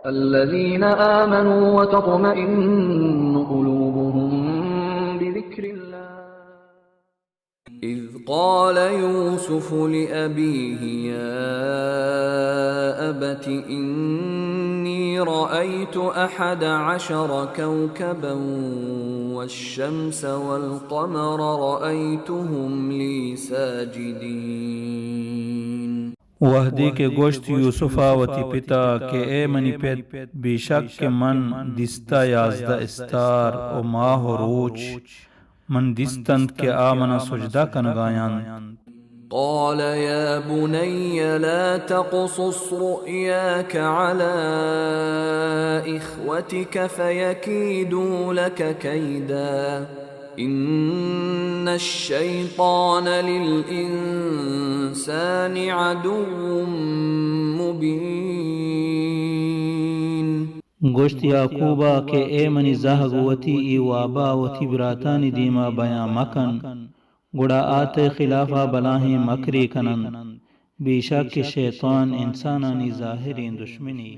الذين آمنوا وتطمئن قلوبهم بذكر الله. إذ قال يوسف لأبيه يا أبت إني رأيت 11 كوكبا والشمس والقمر رأيتهم لي ساجدين. وحدی کے گوشت یوسفا وتی پتا کہ اے منی پیت بیشک کہ من دستا 11 استار او ماہ و روچ من دستند کہ آمنا سجدہ کنگایان. قال يا بني لا تقصص رؤياك على إخوتك فيكيدوا لك كيدا إن الشيطان للإنسان عدو مبين. گوشت یعقوبا کہ اے منی زہگ وتی ای وابا وتی براتانی دیما بیاں مکن گڑا آتے خلافہ بلاہیں مکری کنن بیشک کہ شیطان انسانانی ظاہری دشمنی.